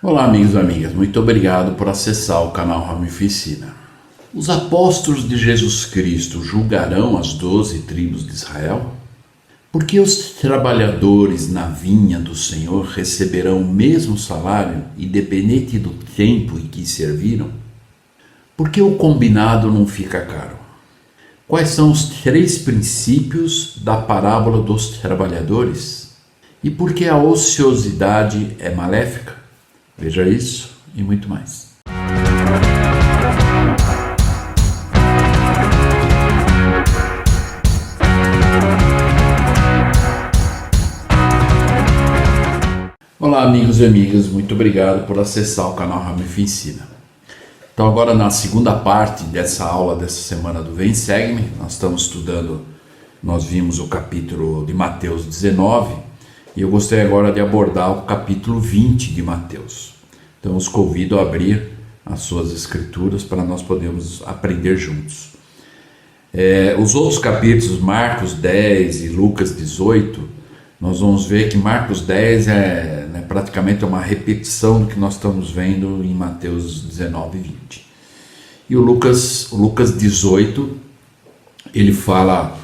Olá, amigos e amigas, muito obrigado por acessar o canal Ramificina. Os apóstolos de Jesus Cristo julgarão as 12 tribos de Israel? Porque os trabalhadores na vinha do Senhor receberão o mesmo salário, independente do tempo em que serviram? Porque o combinado não fica caro? Quais são os 3 princípios da parábola dos trabalhadores? E por que a ociosidade é maléfica? Veja isso e muito mais. Olá, amigos e amigas, muito obrigado por acessar o canal Ramificina. Então agora na segunda parte dessa aula dessa semana do Vem Segue-me, nós vimos o capítulo de Mateus 19 e eu gostaria agora de abordar o capítulo 20 de Mateus. Então os convido a abrir as suas escrituras para nós podermos aprender juntos. Os outros capítulos, Marcos 10 e Lucas 18, nós vamos ver que Marcos 10 é praticamente uma repetição do que nós estamos vendo em Mateus 19 e 20. E o Lucas 18, ele fala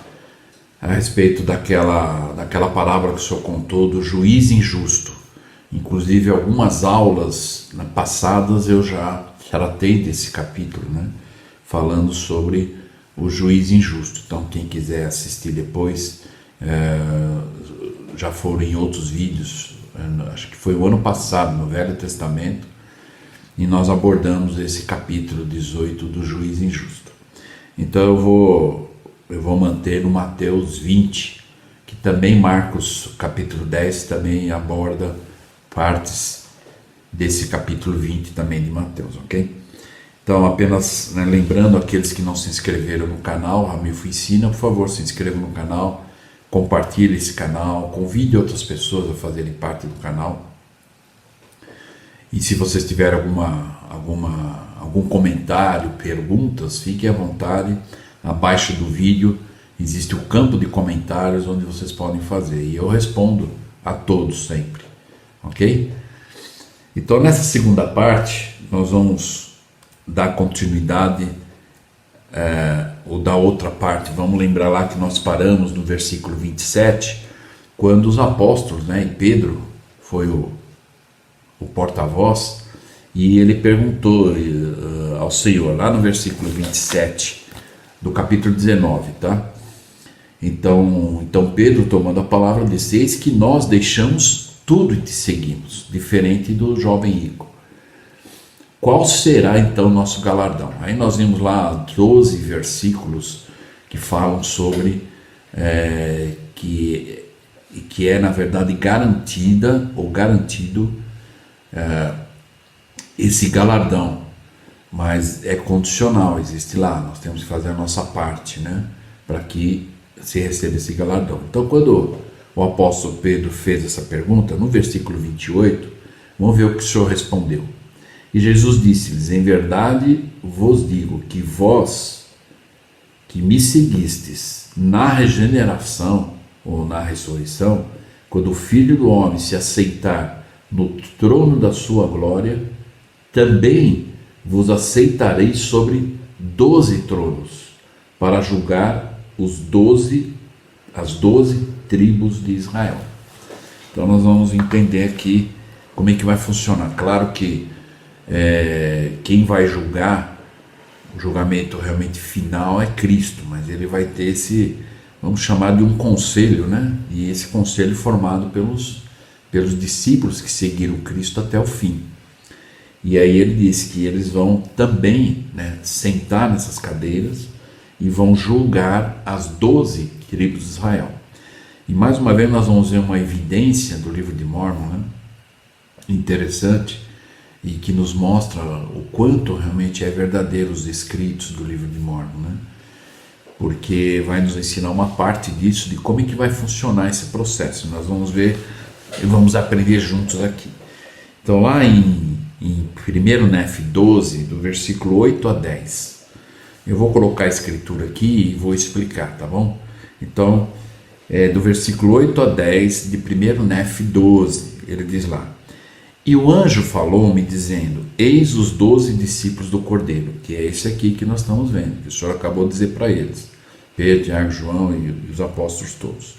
a respeito daquela parábola que o Senhor contou do juiz injusto. Inclusive algumas aulas passadas eu já tratei desse capítulo, falando sobre o juiz injusto. Então quem quiser assistir depois, já foram em outros vídeos, acho que foi o ano passado, no Velho Testamento, e nós abordamos esse capítulo 18 do juiz injusto. Então eu vou manter no Mateus 20, que também Marcos capítulo 10 também aborda partes desse capítulo 20 também de Mateus, ok? Então apenas lembrando aqueles que não se inscreveram no canal Ramificina, por favor se inscrevam no canal, compartilhe esse canal, convide outras pessoas a fazerem parte do canal. E se vocês tiverem algum comentário, perguntas, fiquem à vontade. Abaixo do vídeo existe o campo de comentários onde vocês podem fazer. E eu respondo a todos sempre. Ok? Então nessa segunda parte nós vamos dar continuidade ou da outra parte. Vamos lembrar lá que nós paramos no versículo 27, quando os apóstolos, e Pedro foi o porta-voz, e ele perguntou ao Senhor, lá no versículo 27 do capítulo 19, tá? Então Pedro, tomando a palavra, disse: eis que nós deixamos tudo e te seguimos, diferente do jovem rico. Qual será então o nosso galardão? Aí nós vimos lá 12 versículos que falam sobre que é na verdade garantida ou garantido esse galardão, mas é condicional, existe lá, nós temos que fazer a nossa parte, para que se receba esse galardão. Então quando o apóstolo Pedro fez essa pergunta, no versículo 28, vamos ver o que o Senhor respondeu. E Jesus disse-lhes: em verdade vos digo que vós que me seguistes na regeneração ou na ressurreição, quando o Filho do Homem se assentar no trono da sua glória, também vos aceitarei sobre 12 tronos, para julgar as 12 tribos de Israel. Então nós vamos entender aqui como é que vai funcionar. Claro que quem vai julgar, o julgamento realmente final é Cristo, mas ele vai ter esse, vamos chamar de um conselho, e esse conselho formado pelos discípulos que seguiram Cristo até o fim. E aí ele diz que eles vão também sentar nessas cadeiras e vão julgar as 12 tribos de Israel. E mais uma vez nós vamos ver uma evidência do livro de Mórmon, interessante, e que nos mostra o quanto realmente é verdadeiro os escritos do livro de Mórmon, porque vai nos ensinar uma parte disso, de como é que vai funcionar esse processo. Nós vamos ver e vamos aprender juntos aqui. Então lá em 1 Nef 12, do versículo 8 a 10, eu vou colocar a escritura aqui e vou explicar, tá bom? Então, do versículo 8 a 10 de 1 Nef 12, ele diz lá: E o anjo falou-me dizendo: eis os 12 discípulos do Cordeiro, que é esse aqui que nós estamos vendo, que o Senhor acabou de dizer para eles, Pedro, Tiago, João e os apóstolos todos,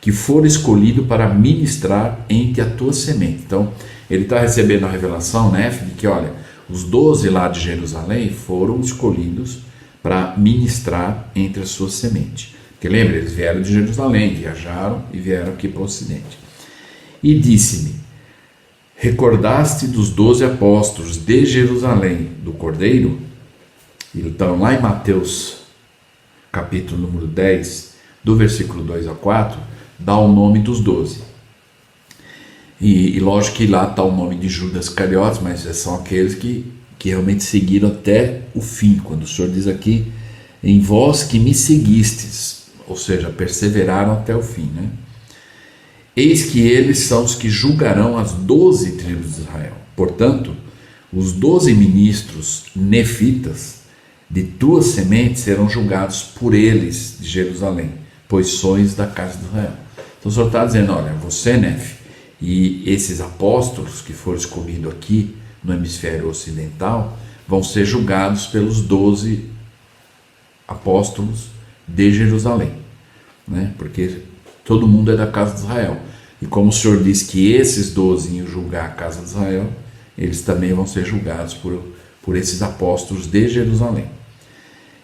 que foram escolhidos para ministrar entre a tua semente. Então, ele está recebendo a revelação, né, de que, olha, os 12 lá de Jerusalém foram escolhidos para ministrar entre a sua semente. Porque lembra, eles vieram de Jerusalém, viajaram e vieram aqui para o ocidente. E disse-me: recordaste dos 12 apóstolos de Jerusalém do Cordeiro? Então, lá em Mateus, capítulo número 10, do versículo 2 a 4, dá o nome dos 12. E lógico que lá está o nome de Judas Iscariotes, mas são aqueles que realmente seguiram até o fim, quando o Senhor diz aqui, em vós que me seguistes, ou seja, perseveraram até o fim, né? Eis que eles são os que julgarão as 12 tribos de Israel. Portanto, os 12 ministros nefitas de tua semente serão julgados por eles de Jerusalém, pois sois da casa de Israel. Então o Senhor está dizendo, olha, você, Nefe, e esses apóstolos que foram escolhidos aqui no hemisfério ocidental, vão ser julgados pelos 12 apóstolos de Jerusalém, né? Porque todo mundo é da casa de Israel. E como o Senhor diz que esses 12 iam julgar a casa de Israel, eles também vão ser julgados por esses apóstolos de Jerusalém.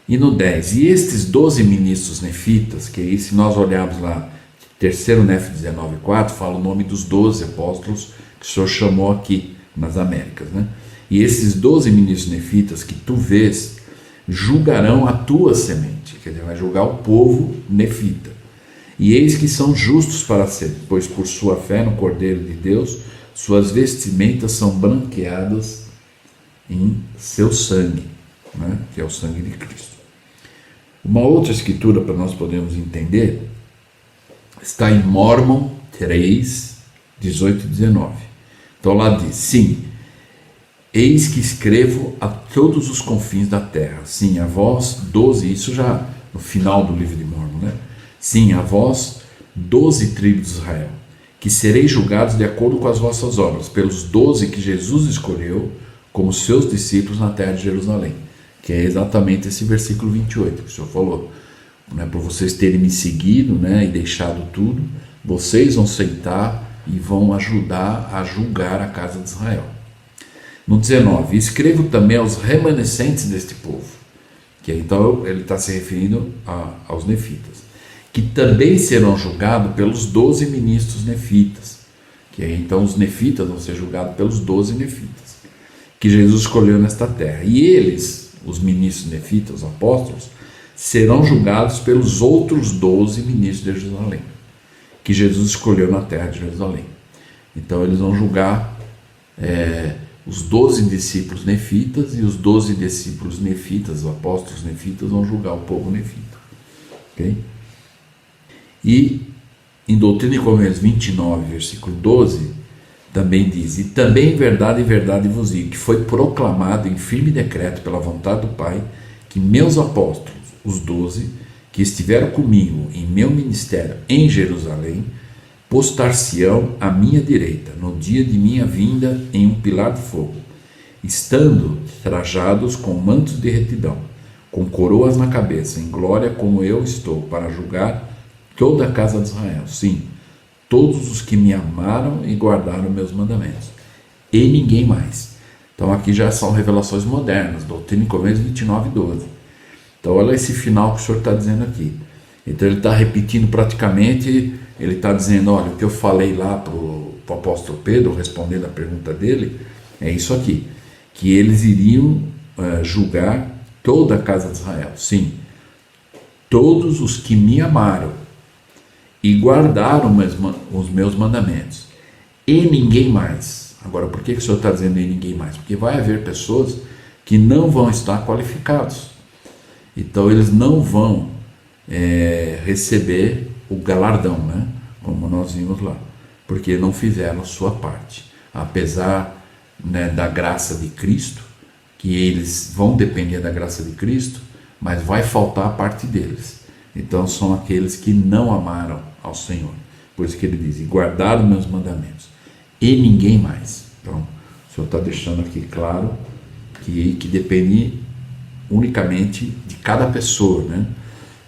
E no 10, e estes 12 ministros nefitas, que aí se nós olharmos lá, terceiro Nefe 19:4, fala o nome dos 12 apóstolos que o Senhor chamou aqui nas Américas, né? E esses 12 ministros nefitas que tu vês, julgarão a tua semente, quer dizer, vai julgar o povo nefita. E eis que são justos para sempre, pois por sua fé no Cordeiro de Deus, suas vestimentas são branqueadas em seu sangue, né? Que é o sangue de Cristo. Uma outra escritura para nós podermos entender está em Mormon 3, 18 e 19. Então lá diz, sim, eis que escrevo a todos os confins da terra, sim, a vós 12, isso já no final do livro de Mormon, né? Sim, a vós 12 tribos de Israel, que sereis julgados de acordo com as vossas obras, pelos 12 que Jesus escolheu como seus discípulos na terra de Jerusalém, que é exatamente esse versículo 28 que o Senhor falou, né? Por vocês terem me seguido, né, e deixado tudo, vocês vão sentar e vão ajudar a julgar a casa de Israel. No 19, escrevo também aos remanescentes deste povo, que então ele está se referindo aos nefitas, que também serão julgados pelos 12 ministros nefitas, que aí então os nefitas vão ser julgados pelos 12 nefitas, que Jesus escolheu nesta terra. E eles, os ministros nefitas, os apóstolos, serão julgados pelos outros 12 ministros de Jerusalém, que Jesus escolheu na terra de Jerusalém. Então eles vão julgar os 12 discípulos nefitas, e os 12 discípulos nefitas, os apóstolos nefitas, vão julgar o povo nefita. Ok? E em Doutrina e Convênios 29, versículo 12, também diz, e também em verdade vos digo, que foi proclamado em firme decreto pela vontade do Pai, que meus apóstolos, os 12, que estiveram comigo em meu ministério em Jerusalém, postar-se-ão à minha direita, no dia de minha vinda em um pilar de fogo, estando trajados com mantos de retidão, com coroas na cabeça, em glória como eu estou, para julgar toda a casa de Israel, sim, todos os que me amaram e guardaram meus mandamentos, e ninguém mais. Então aqui já são revelações modernas, Doutrina e Convênios 29:12. Então olha esse final que o Senhor está dizendo aqui. Então ele está repetindo praticamente, ele está dizendo, olha, o que eu falei lá para o apóstolo Pedro, respondendo a pergunta dele, é isso aqui, que eles iriam julgar toda a casa de Israel, sim, todos os que me amaram e guardaram os meus mandamentos, e ninguém mais. Agora, por que o Senhor está dizendo e ninguém mais? Porque vai haver pessoas que não vão estar qualificados, então eles não vão receber o galardão, né? Como nós vimos lá, porque não fizeram a sua parte, apesar, né, da graça de Cristo, que eles vão depender da graça de Cristo, mas vai faltar a parte deles. Então são aqueles que não amaram ao Senhor, por isso que ele diz, e guardaram meus mandamentos, e ninguém mais. Então, o Senhor está deixando aqui claro que depende unicamente de cada pessoa, né?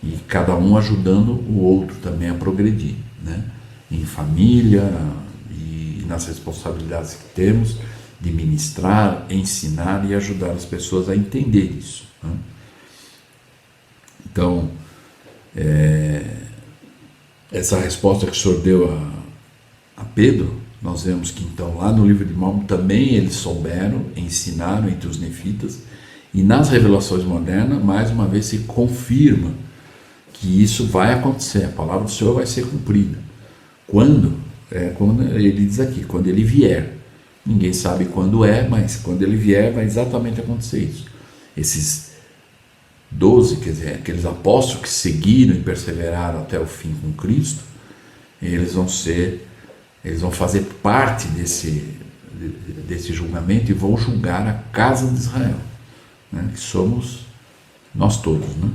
E cada um ajudando o outro também a progredir, né? Em família e nas responsabilidades que temos de ministrar, ensinar e ajudar as pessoas a entender isso, né? Então, essa resposta que o Senhor deu a Pedro, nós vemos que então lá no livro de Mórmon também eles souberam, ensinaram entre os nefitas, e nas revelações modernas, mais uma vez se confirma que isso vai acontecer, a palavra do Senhor vai ser cumprida. Quando ele diz aqui, quando ele vier. Ninguém sabe quando mas quando ele vier vai exatamente acontecer isso. Esses 12, quer dizer, aqueles apóstolos que seguiram e perseveraram até o fim com Cristo, eles vão fazer parte desse julgamento e vão julgar a casa de Israel, né? Que somos nós todos, né?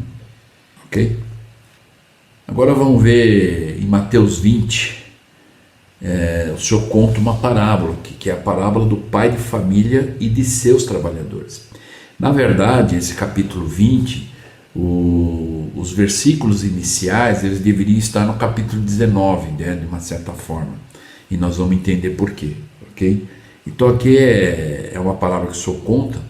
Ok? Agora vamos ver em Mateus 20, o Senhor conta uma parábola, que é a parábola do pai de família e de seus trabalhadores. Na verdade, esse capítulo 20, os versículos iniciais, eles deveriam estar no capítulo 19, né, de uma certa forma, e nós vamos entender por quê, ok? Então aqui é uma parábola que o Senhor conta,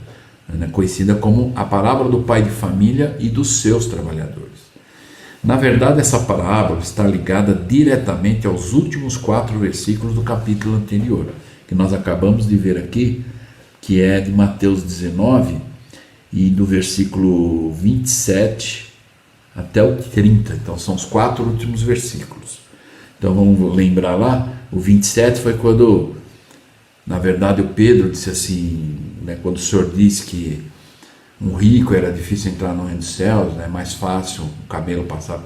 né, conhecida como a parábola do pai de família e dos seus trabalhadores. Na verdade, essa parábola está ligada diretamente aos últimos 4 versículos do capítulo anterior, que nós acabamos de ver aqui, que é de Mateus 19, e do versículo 27 até o 30. Então, são os 4 últimos versículos. Então, vamos lembrar lá, o 27 foi quando, na verdade, o Pedro disse assim, né, quando o Senhor disse que um rico era difícil entrar no reino dos céus, é mais fácil o camelo passar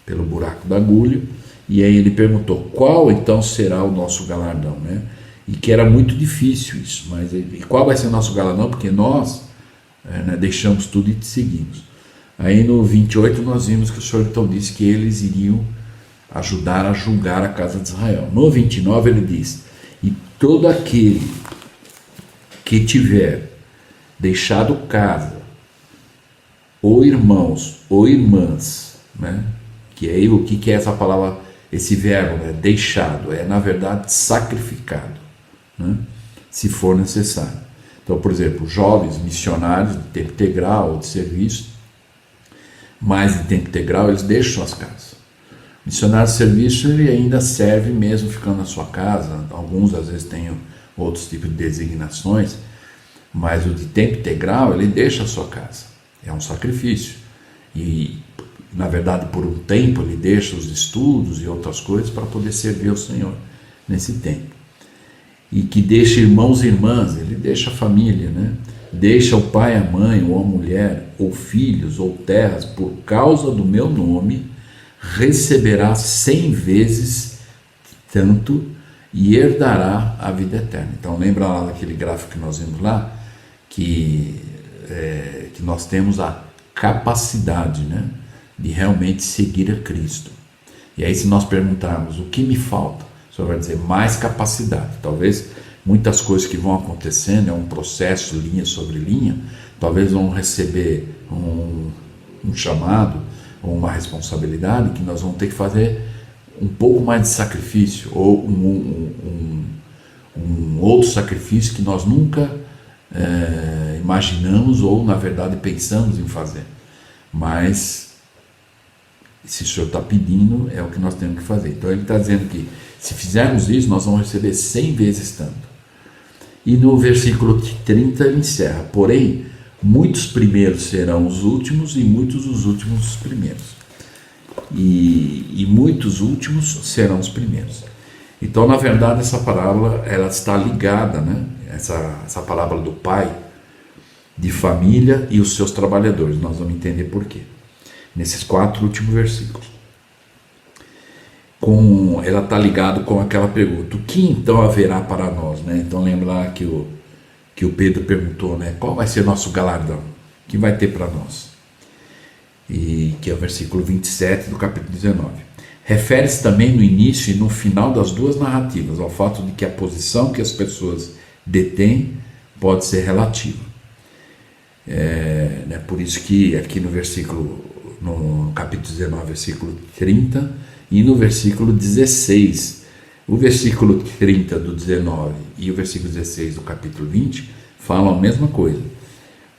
pelo buraco da agulha, e aí ele perguntou, qual então será o nosso galardão, né? E que era muito difícil isso, mas e qual vai ser o nosso galardão? Porque nós deixamos tudo e te seguimos. Aí no 28 nós vimos que o Senhor então disse que eles iriam ajudar a julgar a casa de Israel. No 29 ele diz, e todo aquele que tiver deixado casa, ou irmãos, ou irmãs, né? Que aí o que é essa palavra, esse verbo, né? Deixado, na verdade sacrificado, né? Se for necessário. Então, por exemplo, jovens missionários de tempo integral ou de serviço, mais de tempo integral, eles deixam suas casas. Missionário de serviço, ele ainda serve mesmo ficando na sua casa, alguns às vezes têm outros tipos de designações, mas o de tempo integral, ele deixa a sua casa. É um sacrifício. E, na verdade, por um tempo, ele deixa os estudos e outras coisas para poder servir ao Senhor nesse tempo. E que deixa irmãos e irmãs, ele deixa a família, né? Deixa o pai, a mãe, ou a mulher, ou filhos, ou terras, por causa do meu nome, receberá 100 vezes tanto e herdará a vida eterna. Então, lembra lá daquele gráfico que nós vimos lá? Que nós temos a capacidade, né, de realmente seguir a Cristo. E aí, se nós perguntarmos o que me falta, o Senhor vai dizer mais capacidade. Talvez muitas coisas que vão acontecendo, é um processo linha sobre linha, talvez vão receber um chamado ou uma responsabilidade que nós vamos ter que fazer um pouco mais de sacrifício, ou um outro sacrifício que nós nunca imaginamos ou na verdade pensamos em fazer, mas se o Senhor está pedindo, é o que nós temos que fazer. Então ele está dizendo que se fizermos isso, nós vamos receber 100 vezes tanto. E no versículo 30 ele encerra, porém muitos primeiros serão os últimos e muitos os últimos os primeiros, e muitos últimos serão os primeiros. Então, na verdade, essa parábola ela está ligada, né? Essa parábola do pai de família e os seus trabalhadores. Nós vamos entender por quê nesses 4 últimos versículos. Ela está ligada com aquela pergunta: o que então haverá para nós, né? Então lembra lá que o Pedro perguntou, né? Qual vai ser nosso galardão? O que vai ter para nós? E que é o versículo 27 do capítulo 19. Refere-se também no início e no final das 2 narrativas ao fato de que a posição que as pessoas detém pode ser relativa. Por isso que aqui no capítulo 19, versículo 30 e no versículo 16, o versículo 30 do 19 e o versículo 16 do capítulo 20 falam a mesma coisa.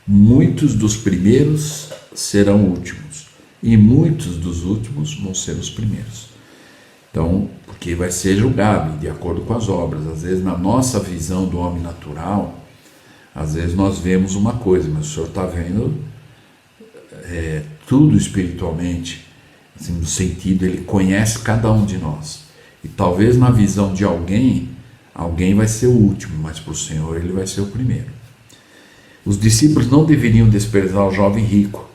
Muitos dos primeiros serão últimos e muitos dos últimos vão ser os primeiros. Então, porque vai ser julgado de acordo com as obras. Às vezes, na nossa visão do homem natural, às vezes nós vemos uma coisa, mas o Senhor está vendo tudo espiritualmente, assim, no sentido, Ele conhece cada um de nós. E talvez na visão de alguém vai ser o último, mas para o Senhor Ele vai ser o primeiro. Os discípulos não deveriam desprezar o jovem rico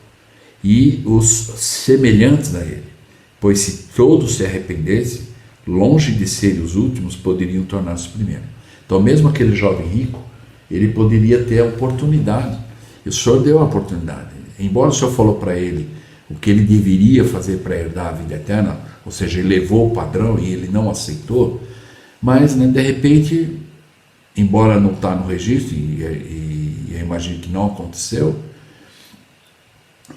e os semelhantes a ele, pois se todos se arrependessem, longe de serem os últimos, poderiam tornar-se os primeiros. Então, mesmo aquele jovem rico, ele poderia ter a oportunidade, e o Senhor deu a oportunidade. Embora o Senhor falou para ele o que ele deveria fazer para herdar a vida eterna, ou seja, ele levou o padrão e ele não aceitou, mas de repente, embora não está no registro, e eu imagino que não aconteceu,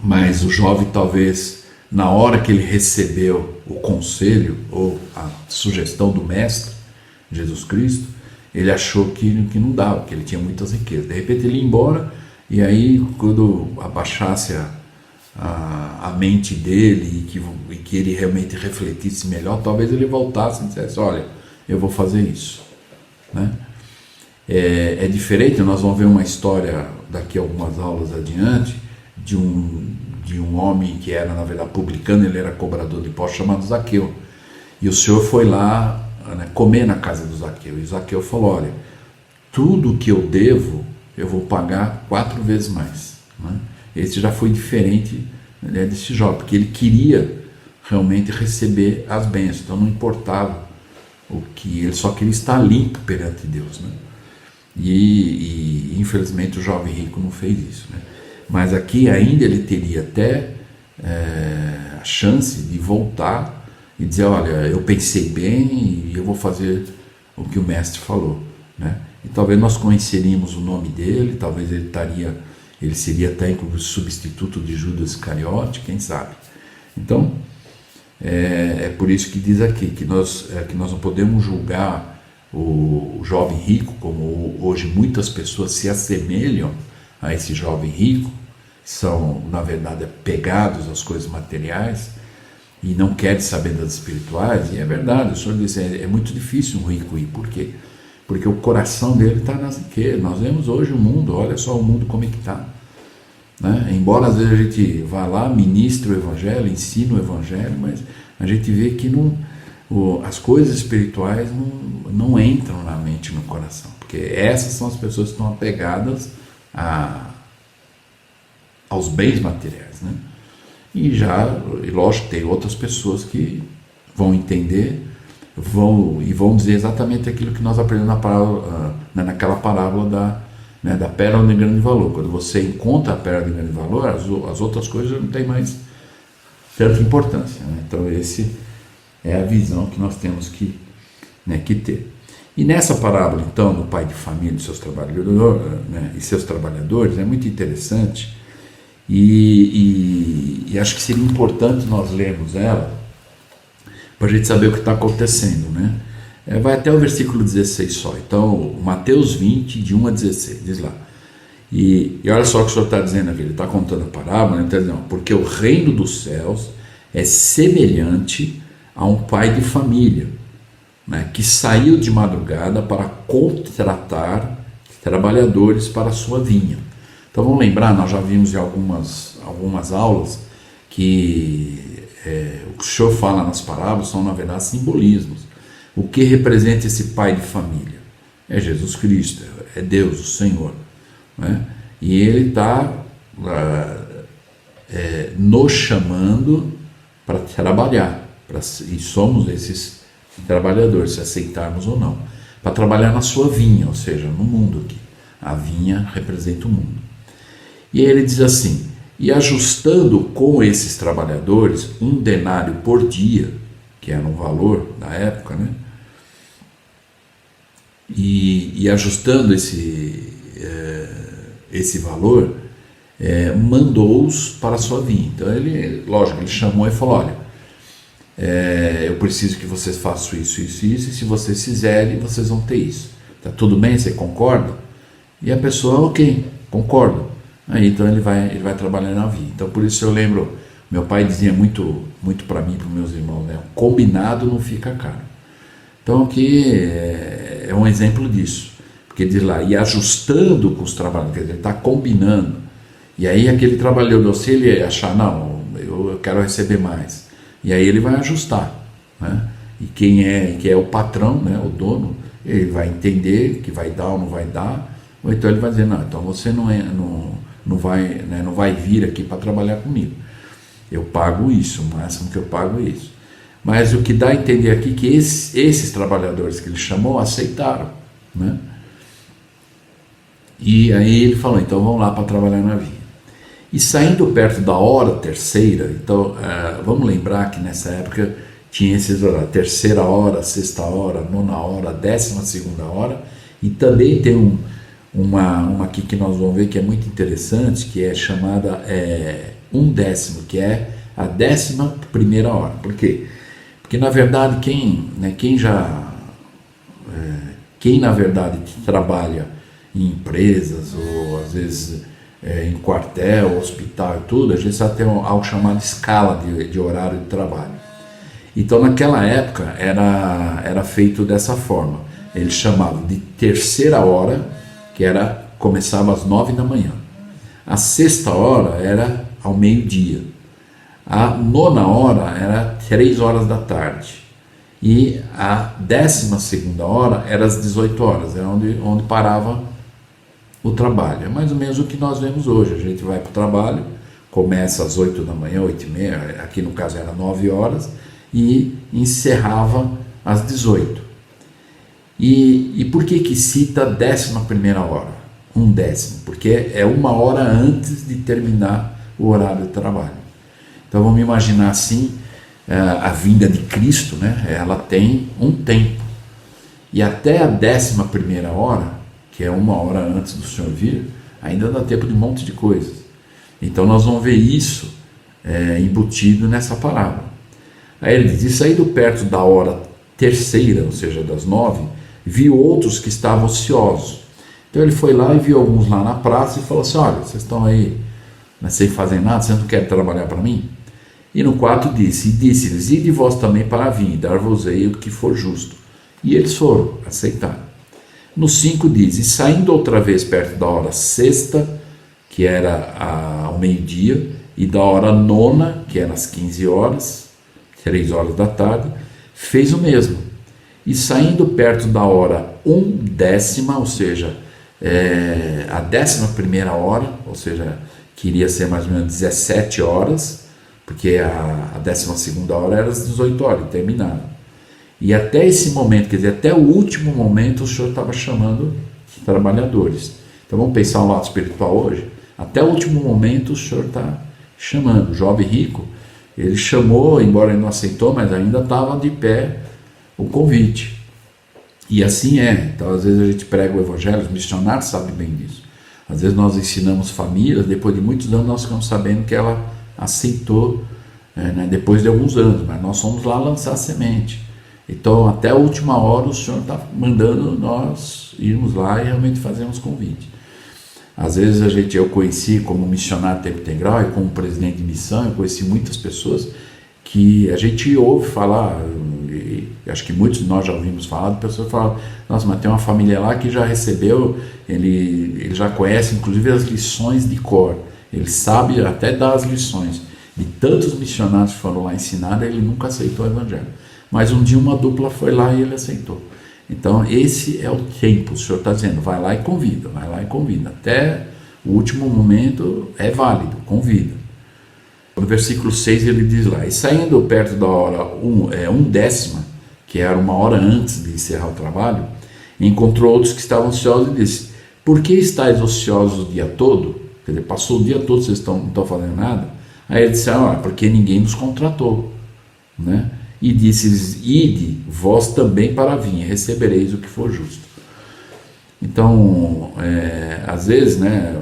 mas o jovem talvez, na hora que ele recebeu o conselho ou a sugestão do mestre, Jesus Cristo, ele achou que não dava, que ele tinha muitas riquezas. De repente ele ia embora, e aí quando abaixasse a mente dele e que ele realmente refletisse melhor, talvez ele voltasse e dissesse, olha, eu vou fazer isso. Né? É diferente, nós vamos ver uma história daqui a algumas aulas adiante, de um homem que era, na verdade, publicano, ele era cobrador de impostos, chamado Zaqueu. E o Senhor foi lá comer na casa do Zaqueu. E Zaqueu falou, olha, tudo que eu devo, eu vou pagar 4 vezes mais. Né? Esse já foi diferente desse jovem, porque ele queria realmente receber as bênçãos. Então não importava o que ele só queria estar limpo perante Deus. Né? E infelizmente o jovem rico não fez isso. Né? Mas aqui ainda ele teria até a chance de voltar e dizer, olha, eu pensei bem e eu vou fazer o que o mestre falou. Né? E talvez nós conheceríamos o nome dele, talvez ele seria até inclusive substituto de Judas Iscariote, quem sabe. Então, é por isso que diz aqui que nós não podemos julgar o jovem rico, como hoje muitas pessoas se assemelham a esse jovem rico, são, na verdade, apegados às coisas materiais e não querem saber das espirituais. E é verdade, o Senhor diz, é muito difícil um rico ir. Por quê? Porque o coração dele está nas riquezas. Nós vemos hoje o mundo, olha só o mundo como é que está. Né? Embora às vezes a gente vá lá, ministre o Evangelho, ensine o Evangelho, mas a gente vê que as coisas espirituais não entram na mente e no coração. Porque essas são as pessoas que estão apegadas aos bens materiais, né? E lógico, tem outras pessoas que vão entender, vão dizer exatamente aquilo que nós aprendemos naquela parábola da pérola de grande valor. Quando você encontra a pérola de grande valor, as outras coisas não têm mais tanta importância. Né? Então, essa é a visão que nós temos que ter. E nessa parábola, então, do pai de família e seus trabalhadores, é muito interessante. E acho que seria importante nós lermos ela para a gente saber o que está acontecendo, né? Vai até o versículo 16 só. Então, Mateus 20, de 1 a 16, diz lá. E olha só o que o Senhor está dizendo aqui. Ele está contando a parábola, ele está dizendo, porque o reino dos céus é semelhante a um pai de família, né, que saiu de madrugada para contratar trabalhadores para a sua vinha. Então vamos lembrar, nós já vimos em algumas aulas que o que o Senhor fala nas parábolas são na verdade simbolismos. O que representa esse pai de família? É Jesus Cristo, é Deus, o Senhor. Né? E Ele está nos chamando para trabalhar, e somos esses trabalhadores, se aceitarmos ou não, para trabalhar na sua vinha, ou seja, no mundo aqui. A vinha representa o mundo. E aí ele diz assim, e ajustando com esses trabalhadores 1 denário por dia, que era um valor da época, né? e ajustando esse valor, mandou-os para a sua vinha. Então ele, lógico, ele chamou e falou: olha, eu preciso que vocês façam isso, isso e isso, e se vocês fizerem, vocês vão ter isso. Tá tudo bem? Você concorda? E a pessoa, ok, concordo. Aí então ele vai trabalhar na vinha. Então por isso eu lembro, meu pai dizia muito para mim e para os meus irmãos, né? Combinado não fica caro. Então aqui é um exemplo disso. Porque diz lá, e ajustando com os trabalhadores, quer dizer, ele está combinando. E aí aquele trabalhador, se ele achar, não, eu quero receber mais. E aí ele vai ajustar, né? E quem é o patrão, né, o dono, ele vai entender que vai dar ou não vai dar, ou então ele vai dizer: não, então você não vai vir aqui para trabalhar comigo. Eu pago isso, o máximo que eu pago é isso. Mas o que dá a entender aqui é que esses trabalhadores que ele chamou aceitaram, né? E aí ele falou: então vamos lá para trabalhar na vinha. E saindo perto da hora terceira, então vamos lembrar que nessa época tinha esses horários: terceira hora, sexta hora, nona hora, 12ª hora, e também tem uma aqui que nós vamos ver que é muito interessante, que é chamada 1/10, que é a 11ª hora. Por quê? Porque na verdade quem na verdade trabalha em empresas ou às vezes em quartel, hospital e tudo, a gente já tem algo chamado escala de horário de trabalho. Então naquela época era feito dessa forma. Eles chamavam de terceira hora, que começava às 9 da manhã. A sexta hora era ao meio-dia. A nona hora era 3 horas da tarde. E a 12ª hora era às 18 horas, era onde parava o trabalho. É mais ou menos o que nós vemos hoje. A gente vai para o trabalho, começa às 8 da manhã, 8h30, aqui no caso era 9 horas, e encerrava às 18. E por que cita a 11ª hora? 1/10, porque é 1 hora antes de terminar o horário de trabalho. Então vamos imaginar assim, a vinda de Cristo, né? Ela tem um tempo. E até a 11ª hora, que é 1 hora antes do Senhor vir, ainda dá tempo de um monte de coisas. Então nós vamos ver isso embutido nessa palavra. Aí ele diz: e saindo perto da hora terceira, ou seja, das 9, viu outros que estavam ociosos. Então ele foi lá e viu alguns lá na praça e falou assim: olha, vocês estão aí sem fazer nada, vocês não querem trabalhar para mim? E no 4 disse-lhes: ide vós também para a vinha, dar-vos-ei o que for justo. E eles foram, aceitaram. No 5 diz: e saindo outra vez perto da hora sexta, que era ao meio-dia, e da hora nona, que era às 15 horas, 3 horas da tarde, fez o mesmo. E saindo perto da hora 1/10, ou seja, a 11ª hora, ou seja, que iria ser mais ou menos 17 horas, porque a 12ª hora era às 18 horas, e terminava. E até esse momento, quer dizer, até o último momento, o Senhor estava chamando trabalhadores. Então vamos pensar no lado espiritual hoje. Até o último momento o Senhor está chamando. O jovem rico, ele chamou, embora ele não aceitou, mas ainda estava de pé o convite. E assim é. Então às vezes a gente prega o evangelho, os missionários sabem bem disso. Às vezes nós ensinamos famílias, depois de muitos anos nós ficamos sabendo que ela aceitou, depois de alguns anos, mas nós fomos lá lançar a semente. Então até a última hora o Senhor está mandando nós irmos lá e realmente fazermos convite. Às vezes eu conheci como missionário tempo integral e como presidente de missão, eu conheci muitas pessoas que a gente ouve falar, e acho que muitos de nós já ouvimos falar, de pessoas que falam: nossa, mas tem uma família lá que já recebeu, ele já conhece inclusive as lições de cor, ele sabe até dar as lições. De tantos missionários que foram lá ensinar, ele nunca aceitou o evangelho. Mas um dia uma dupla foi lá e ele aceitou. Então esse é o tempo, o Senhor está dizendo: vai lá e convida, vai lá e convida. Até o último momento é válido, convida. No versículo 6 ele diz lá: e saindo perto da hora 1/10, que era 1 hora antes de encerrar o trabalho, encontrou outros que estavam ociosos e disse: por que estáis ociosos o dia todo? Quer dizer, passou o dia todo, vocês não estão fazendo nada? Aí ele disse: porque ninguém nos contratou, né? E disse-lhes: ide vós também para a vinha, recebereis o que for justo. Então, às vezes, né,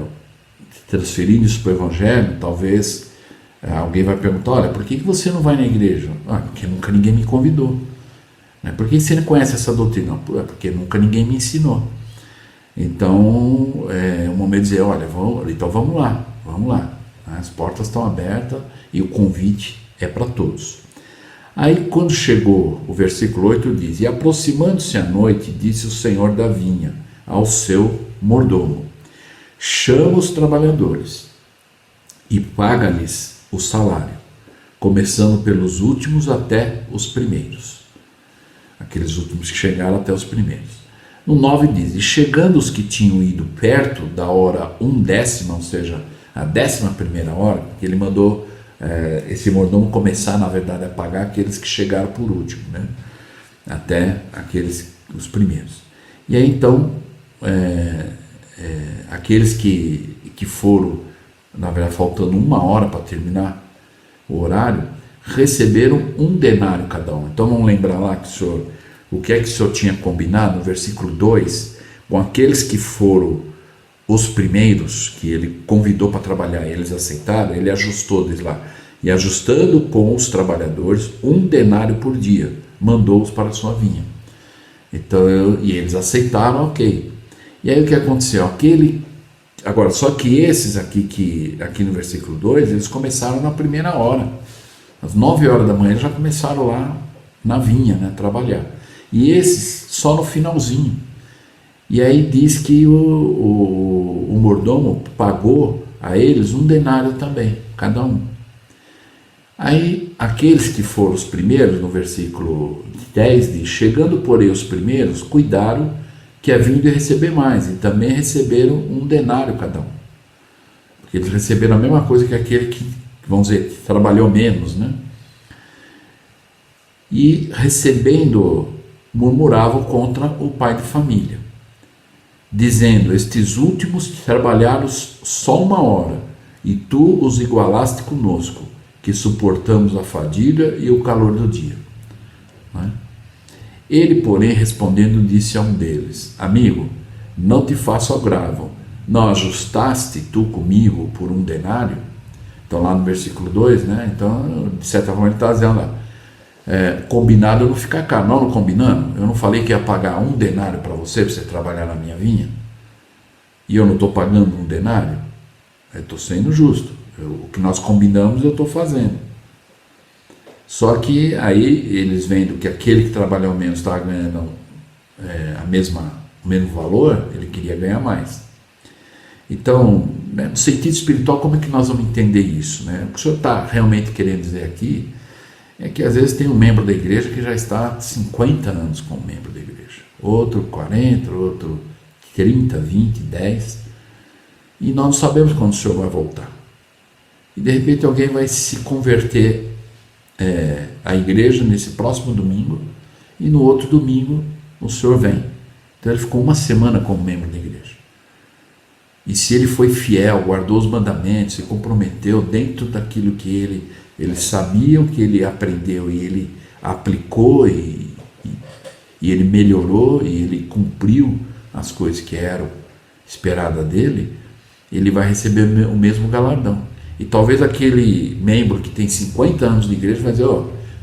transferindo isso para o Evangelho, talvez alguém vai perguntar, olha, por que você não vai na igreja? Ah, porque nunca ninguém me convidou. Né? Por que você não conhece essa doutrina? Porque nunca ninguém me ensinou. Então, o momento de dizer, olha, então vamos lá. As portas estão abertas e o convite é para todos. Aí, quando chegou o versículo 8, diz: E aproximando-se a noite, disse o senhor da vinha ao seu mordomo: Chama os trabalhadores e paga-lhes o salário, começando pelos últimos até os primeiros. Aqueles últimos que chegaram até os primeiros. No 9 diz: E chegando os que tinham ido perto da hora 1/10, ou seja, a 11ª hora, porque ele mandou esse mordomo começar, na verdade, a pagar aqueles que chegaram por último, né? Até os primeiros. E aí então, aqueles que foram, na verdade, faltando 1 hora para terminar o horário, receberam 1 denário cada um. Então vamos lembrar lá que o que é que o senhor tinha combinado no versículo 2, com aqueles que foram os primeiros, que ele convidou para trabalhar e eles aceitaram, ele ajustou desde lá. E ajustando com os trabalhadores 1 denário por dia, mandou-os para a sua vinha. Então, e eles aceitaram, ok. E aí o que aconteceu? Agora, só que esses aqui no versículo 2, eles começaram na primeira hora. Às 9 horas da manhã já começaram lá na vinha, né, trabalhar. E esses só no finalzinho. E aí diz que o mordomo pagou a eles 1 denário também, cada um. Aí aqueles que foram os primeiros, no versículo 10 diz: Chegando porém os primeiros, cuidaram que haviam de receber mais, e também receberam 1 denário cada um. Porque eles receberam a mesma coisa que aquele que, vamos dizer, que trabalhou menos, né? E recebendo, murmuravam contra o pai de família, dizendo: Estes últimos trabalharam só 1 hora, e tu os igualaste conosco, que suportamos a fadiga e o calor do dia. Né? Ele, porém, respondendo, disse a um deles: Amigo, não te faço agravo, não ajustaste tu comigo por 1 denário? Então lá no versículo 2, né? Então, de certa forma ele está dizendo lá, combinado não fica caro. Não combinando? Eu não falei que ia pagar 1 denário para você trabalhar na minha vinha? E eu não estou pagando 1 denário? Eu estou sendo justo. O que nós combinamos eu estou fazendo. Só que aí eles vendo que aquele que trabalhou menos estava ganhando o mesmo valor, ele queria ganhar mais. Então, né, no sentido espiritual, como é que nós vamos entender isso? Né? O que o senhor está realmente querendo dizer aqui é que às vezes tem um membro da igreja que já está há 50 anos como membro da igreja, outro 40, outro 30, 20, 10, e nós não sabemos quando o senhor vai voltar. E de repente alguém vai se converter à igreja nesse próximo domingo, e no outro domingo o senhor vem. Então ele ficou 1 semana como membro da igreja. E se ele foi fiel, guardou os mandamentos, se comprometeu dentro daquilo que ele sabia, o que ele aprendeu, e ele aplicou, e ele melhorou, e ele cumpriu as coisas que eram esperadas dele, ele vai receber o mesmo galardão. E talvez aquele membro que tem 50 anos de igreja vai dizer: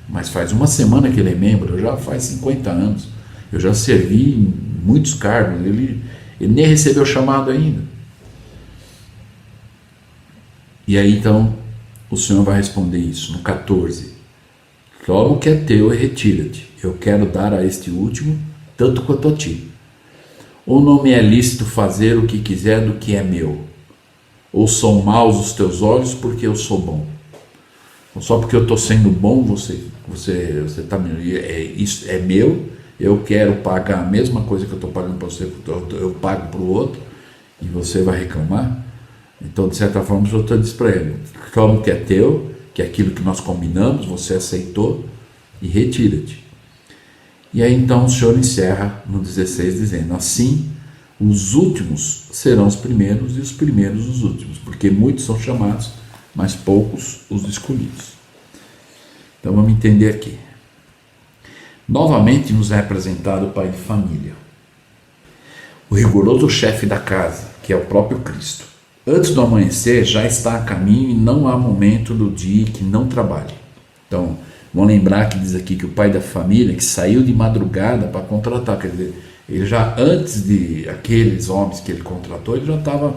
mas faz 1 semana que ele é membro, eu já faz 50 anos, eu já servi em muitos cargos, ele nem recebeu o chamado ainda. E aí então o Senhor vai responder isso no 14: Toma o que é teu e retira-te, eu quero dar a este último tanto quanto a ti. Ou não me é lícito fazer o que quiser do que é meu? Ou são maus os teus olhos porque eu sou bom? Ou só porque eu estou sendo bom, você está isso é meu, eu quero pagar a mesma coisa que eu estou pagando para você, eu pago para o outro, e você vai reclamar? Então, de certa forma, o Senhor está dizendo para ele: toma o que é teu, que é aquilo que nós combinamos, você aceitou, e retira-te. E aí então o Senhor encerra no 16 dizendo: Assim os últimos serão os primeiros e os primeiros os últimos, porque muitos são chamados, mas poucos os escolhidos. Então vamos entender aqui. Novamente nos é apresentado o pai de família. o rigoroso chefe da casa, que é o próprio Cristo. Antes do amanhecer já está a caminho e não há momento do dia que não trabalhe. Então, vamos lembrar que diz aqui que o pai da família que saiu de madrugada para contratar, quer dizer, ele já antes de aqueles homens que ele contratou, ele já estava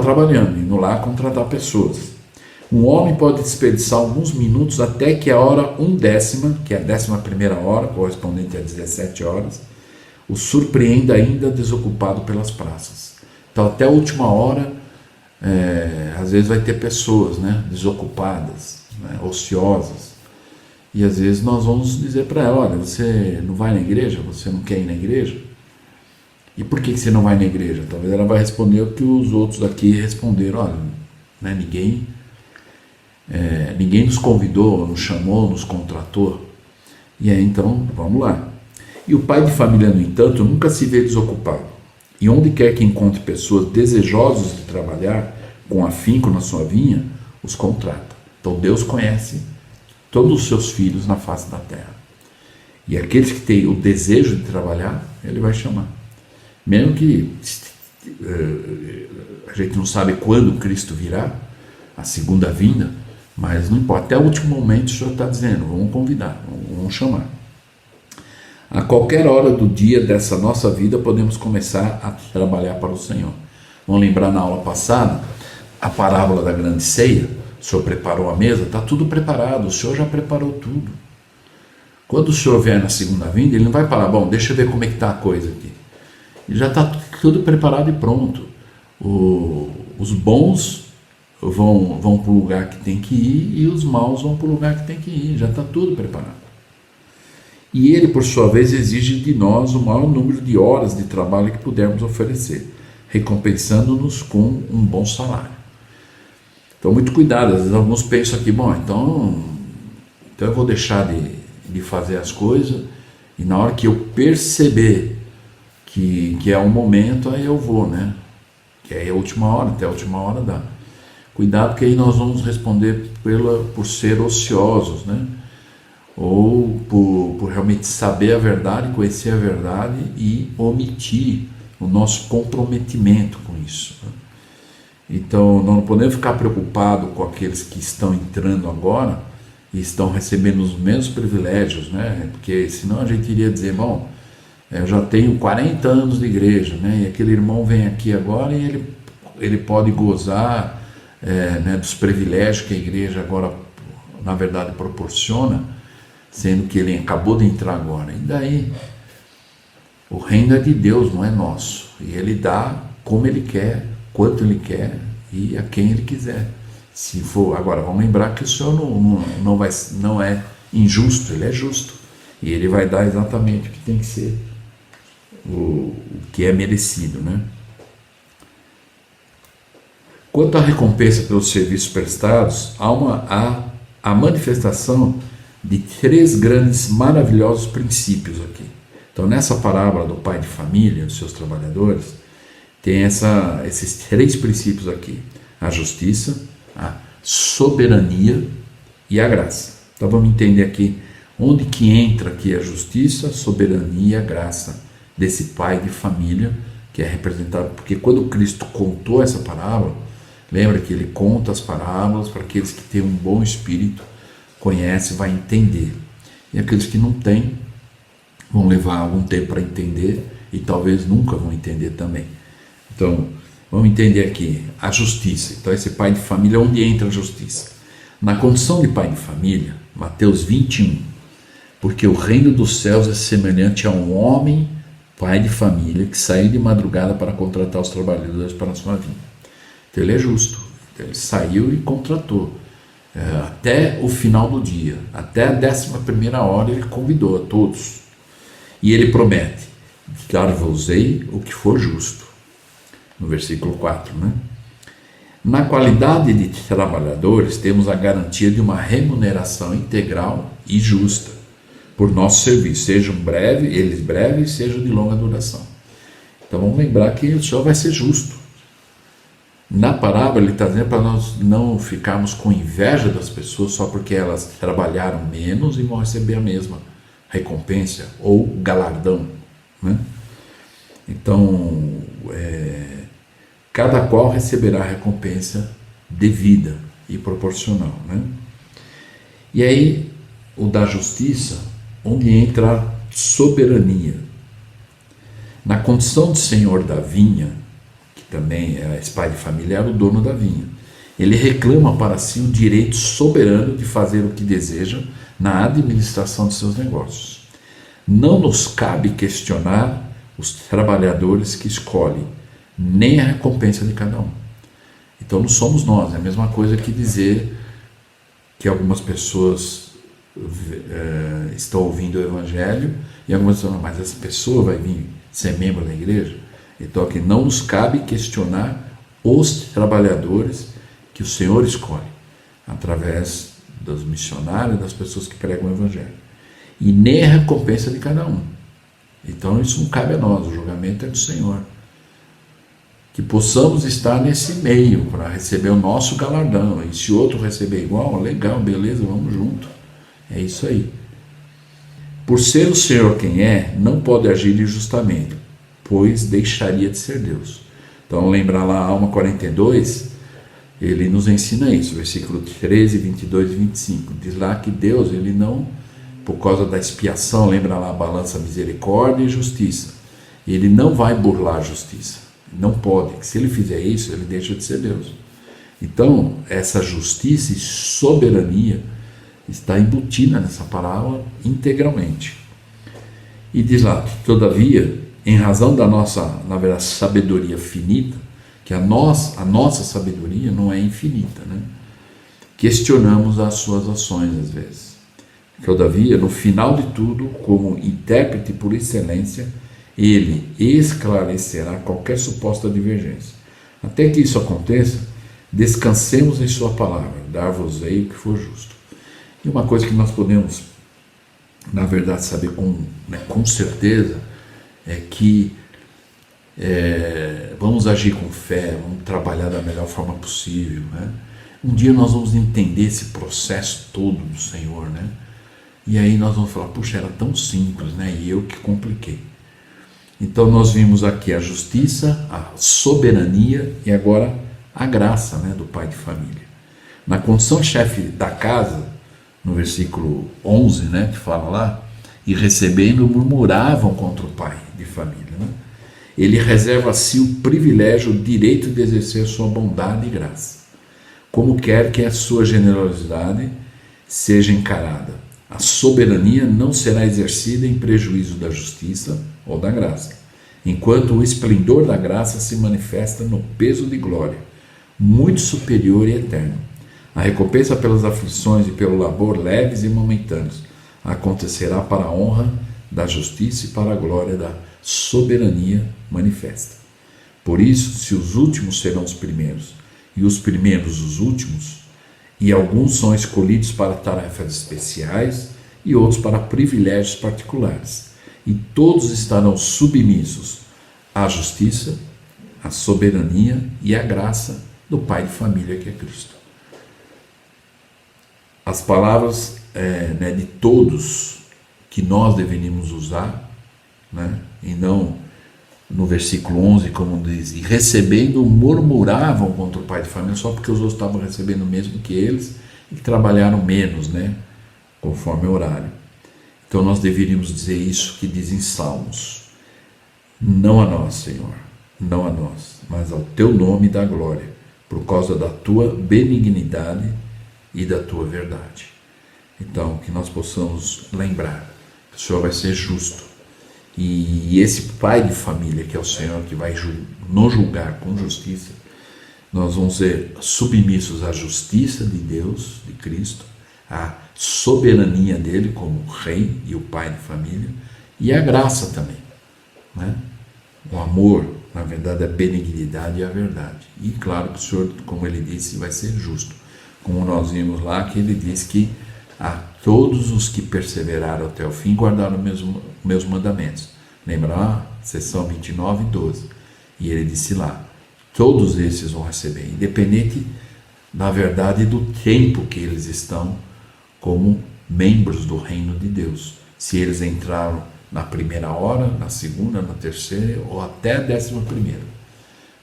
trabalhando, indo lá contratar pessoas. Um homem pode desperdiçar alguns minutos até que a hora 1/10, que é a 11ª hora, correspondente a 17 horas, o surpreenda ainda desocupado pelas praças. Então até a última hora, às vezes vai ter pessoas, né, desocupadas, né, ociosas, e às vezes nós vamos dizer para ela, olha, você não vai na igreja? Você não quer ir na igreja? E por que você não vai na igreja? Talvez ela vai responder o que os outros daqui responderam, olha, né, ninguém nos convidou, nos chamou, nos contratou. E aí então, vamos lá. E o pai de família, no entanto, nunca se vê desocupado. E onde quer que encontre pessoas desejosas de trabalhar com afinco na sua vinha, os contrata. Então Deus conhece todos os seus filhos na face da terra. E aqueles que têm o desejo de trabalhar, ele vai chamar. Mesmo que a gente não sabe quando Cristo virá, a segunda vinda, mas não importa, até o último momento o Senhor está dizendo, vamos convidar, vamos chamar. A qualquer hora do dia dessa nossa vida podemos começar a trabalhar para o Senhor. Vamos lembrar na aula passada, a parábola da grande ceia, o Senhor preparou a mesa, está tudo preparado, o Senhor já preparou tudo. Quando o Senhor vier na segunda vinda, ele não vai falar, bom, deixa eu ver como é que está a coisa aqui. Ele já está tudo preparado e pronto. Os bons vão para o lugar que tem que ir e os maus vão para o lugar que tem que ir, já está tudo preparado. E ele, por sua vez, exige de nós o maior número de horas de trabalho que pudermos oferecer, recompensando-nos com um bom salário. Então, muito cuidado, às vezes alguns pensam aqui, bom, então eu vou deixar de fazer as coisas e na hora que eu perceber que é o momento, aí eu vou, né? Que aí é a última hora, até a última hora dá. Cuidado que aí nós vamos responder por ser ociosos, né? Ou por realmente saber a verdade, conhecer a verdade e omitir o nosso comprometimento com isso. Né? Então, não podemos ficar preocupados com aqueles que estão entrando agora e estão recebendo os mesmos privilégios, né? Porque senão a gente iria dizer, bom, eu já tenho 40 anos de igreja, né? E aquele irmão vem aqui agora e ele pode gozar né, dos privilégios que a igreja agora, na verdade, proporciona, sendo que ele acabou de entrar agora. E daí, o reino é de Deus, não é nosso. E ele dá como ele quer, quanto ele quer e a quem ele quiser. Se for, agora, vamos lembrar que o Senhor não é injusto, ele é justo. E ele vai dar exatamente o que tem que ser, o que é merecido, né? Quanto à recompensa pelos serviços prestados, há a manifestação de 3 grandes, maravilhosos princípios aqui. Então, nessa parábola do pai de família, dos seus trabalhadores, tem esses 3 princípios aqui: a justiça, a soberania e a graça. Então, vamos entender aqui onde que entra aqui a justiça, a soberania e a graça desse pai de família, que é representado, porque quando Cristo contou essa parábola, lembra que ele conta as parábolas para aqueles que têm um bom espírito, conhece, vai entender. E aqueles que não têm, vão levar algum tempo para entender e talvez nunca vão entender também. Então, vamos entender aqui a justiça. Então, esse pai de família, onde entra a justiça? Na condição de pai de família, Mateus 21, porque o reino dos céus é semelhante a um homem, pai de família, que saiu de madrugada para contratar os trabalhadores para a sua vinda. Então, ele é justo. Então, ele saiu e contratou. Até o final do dia, até a 11ª hora, ele convidou a todos. E ele promete: dar-vos-ei o que for justo. No versículo 4, né? Na qualidade de trabalhadores, temos a garantia de uma remuneração integral e justa por nosso serviço, sejam breves, sejam de longa duração. Então vamos lembrar que o Senhor vai ser justo. Na parábola ele está dizendo para nós não ficarmos com inveja das pessoas só porque elas trabalharam menos e vão receber a mesma recompensa ou galardão, né? Então, cada qual receberá a recompensa devida e proporcional, né? E aí, o da justiça, onde entra a soberania. Na condição de senhor da vinha, que também é pai de família, era o dono da vinha. Ele reclama para si o direito soberano de fazer o que deseja na administração de seus negócios. Não nos cabe questionar os trabalhadores que escolhem, nem a recompensa de cada um. Então não somos nós, é a mesma coisa que dizer que algumas pessoas estão ouvindo o Evangelho e algumas pessoas, mas essa pessoa vai vir ser membro da igreja? Então aqui não nos cabe questionar os trabalhadores que o Senhor escolhe, através dos missionários, das pessoas que pregam o Evangelho. E nem a recompensa de cada um. Então isso não cabe a nós, o julgamento é do Senhor. Que possamos estar nesse meio para receber o nosso galardão. E se outro receber igual, legal, beleza, vamos junto. É isso aí. Por ser o Senhor quem é, não pode agir injustamente, pois deixaria de ser Deus. Então lembra lá, Alma 42, ele nos ensina isso, versículo 13, 22 e 25. Diz lá que Deus, ele não, por causa da expiação, lembra lá, balança misericórdia e justiça. Ele não vai burlar a justiça. Não pode. Se ele fizer isso, ele deixa de ser Deus. Então, essa justiça e soberania está embutida nessa palavra integralmente. E diz lá, todavia, em razão da nossa, na verdade, sabedoria finita, que a nossa sabedoria não é infinita, né? Questionamos as suas ações às vezes. Todavia, no final de tudo, como intérprete por excelência, ele esclarecerá qualquer suposta divergência. Até que isso aconteça, descansemos em sua palavra, dar-vos-ei o que for justo. E uma coisa que nós podemos, na verdade, saber com certeza, é que vamos agir com fé, vamos trabalhar da melhor forma possível, né? Um dia nós vamos entender esse processo todo do Senhor, né? E aí nós vamos falar, puxa, era tão simples, né? E eu que compliquei. Então nós vimos aqui a justiça, a soberania e agora a graça, né, do pai de família. Na condição chefe da casa, no versículo 11, né, que fala lá, e recebendo murmuravam contra o pai de família, né? Ele reserva a si o privilégio, o direito de exercer sua bondade e graça, como quer que a sua generosidade seja encarada. A soberania não será exercida em prejuízo da justiça ou da graça, enquanto o esplendor da graça se manifesta no peso de glória, muito superior e eterno. A recompensa pelas aflições e pelo labor leves e momentâneos acontecerá para a honra da justiça e para a glória da soberania manifesta. Por isso, se os últimos serão os primeiros e os primeiros os últimos, e alguns são escolhidos para tarefas especiais e outros para privilégios particulares, e todos estarão submissos à justiça, à soberania e à graça do pai de família que é Cristo. As palavras de todos que nós deveríamos usar, né, e não no versículo 11, como diz, e recebendo murmuravam contra o pai de família, só porque os outros estavam recebendo o mesmo que eles e que trabalharam menos, né, conforme o horário. Então nós deveríamos dizer isso que diz em Salmos: não a nós, Senhor, não a nós, mas ao teu nome dá glória, por causa da tua benignidade e da tua verdade. Então, que nós possamos lembrar que o Senhor vai ser justo. E esse pai de família, que é o Senhor, que vai nos julgar com justiça, nós vamos ser submissos à justiça de Deus, de Cristo, à soberania dele como rei e o pai de família, e a graça também, né? O amor, na verdade, a benignidade e a verdade. E claro que o Senhor, como ele disse, vai ser justo. Como nós vimos lá, que ele diz que a todos os que perseveraram até o fim guardaram meus mandamentos. Lembra lá? Seção 29 e 12. E ele disse lá, todos esses vão receber, independente, na verdade, do tempo que eles estão como membros do reino de Deus. Se eles entraram na primeira hora, na segunda, na terceira ou até a 11ª.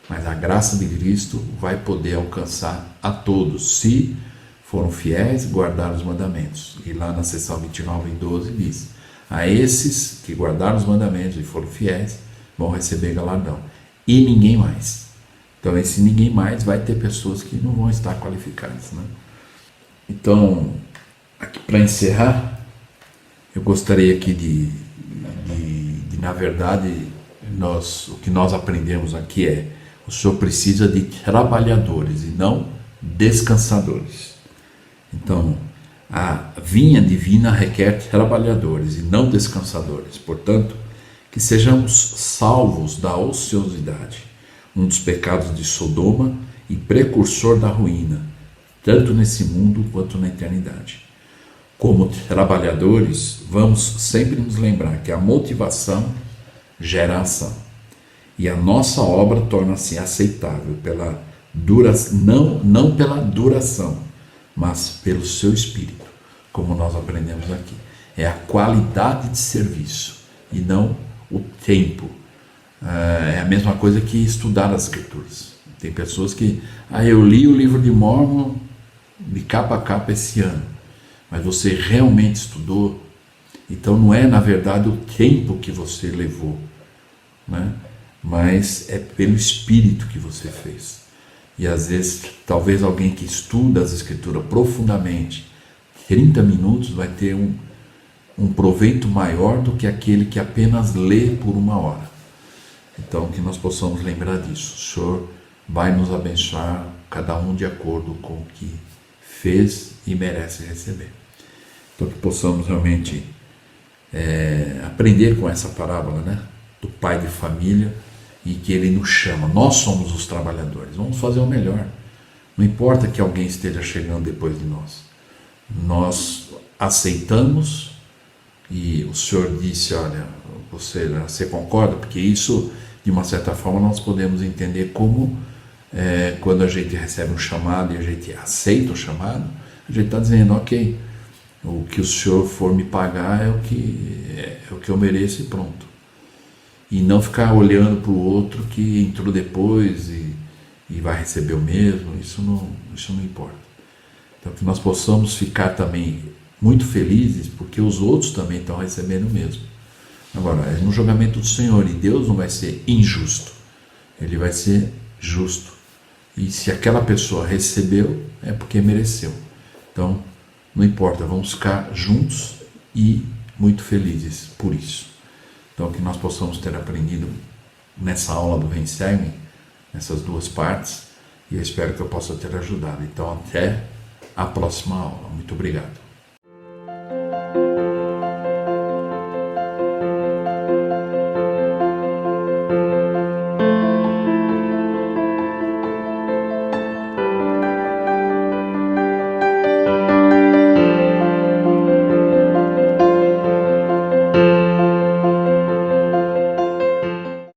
Mas a graça de Cristo vai poder alcançar a todos, se foram fiéis e guardaram os mandamentos. E lá na seção 29:12 diz: a esses que guardaram os mandamentos e foram fiéis vão receber galardão. E ninguém mais. Então esse ninguém mais vai ter pessoas que não vão estar qualificadas, né? Então, aqui para encerrar, eu gostaria aqui de na verdade, o que nós aprendemos aqui é: o Senhor precisa de trabalhadores e não descansadores. Então, a vinha divina requer trabalhadores e não descansadores. Portanto, que sejamos salvos da ociosidade, um dos pecados de Sodoma e precursor da ruína, tanto nesse mundo quanto na eternidade. Como trabalhadores, vamos sempre nos lembrar que a motivação gera ação. E a nossa obra torna-se aceitável não pela duração, mas pelo seu espírito, como nós aprendemos aqui. É a qualidade de serviço e não o tempo. É a mesma coisa que estudar as Escrituras. Tem pessoas que, eu li o livro de Mórmon de capa a capa esse ano, mas você realmente estudou? Então não é na verdade o tempo que você levou, né? Mas é pelo espírito que você fez. E às vezes, talvez alguém que estuda as Escrituras profundamente, 30 minutos vai ter um proveito maior do que aquele que apenas lê por 1 hora. Então, que nós possamos lembrar disso. O Senhor vai nos abençoar, cada um de acordo com o que fez e merece receber. Então, que possamos realmente aprender com essa parábola, né, do pai de família, e que ele nos chama. Nós somos os trabalhadores, vamos fazer o melhor. Não importa que alguém esteja chegando depois de nós. Nós aceitamos, e o Senhor disse: olha, você concorda? Porque isso, de uma certa forma, nós podemos entender como quando a gente recebe um chamado e a gente aceita o chamado, a gente está dizendo: ok, o que o Senhor for me pagar é o que eu mereço e pronto. E não ficar olhando para o outro que entrou depois e vai receber o mesmo. Isso não importa. Então, que nós possamos ficar também muito felizes porque os outros também estão recebendo o mesmo. Agora, é no julgamento do Senhor, e Deus não vai ser injusto, Ele vai ser justo. E se aquela pessoa recebeu, é porque mereceu. Então, não importa, vamos ficar juntos e muito felizes por isso. Então, que nós possamos ter aprendido nessa aula do Vencer-me, nessas duas partes, e eu espero que eu possa ter ajudado. Então, até a próxima aula. Muito obrigado.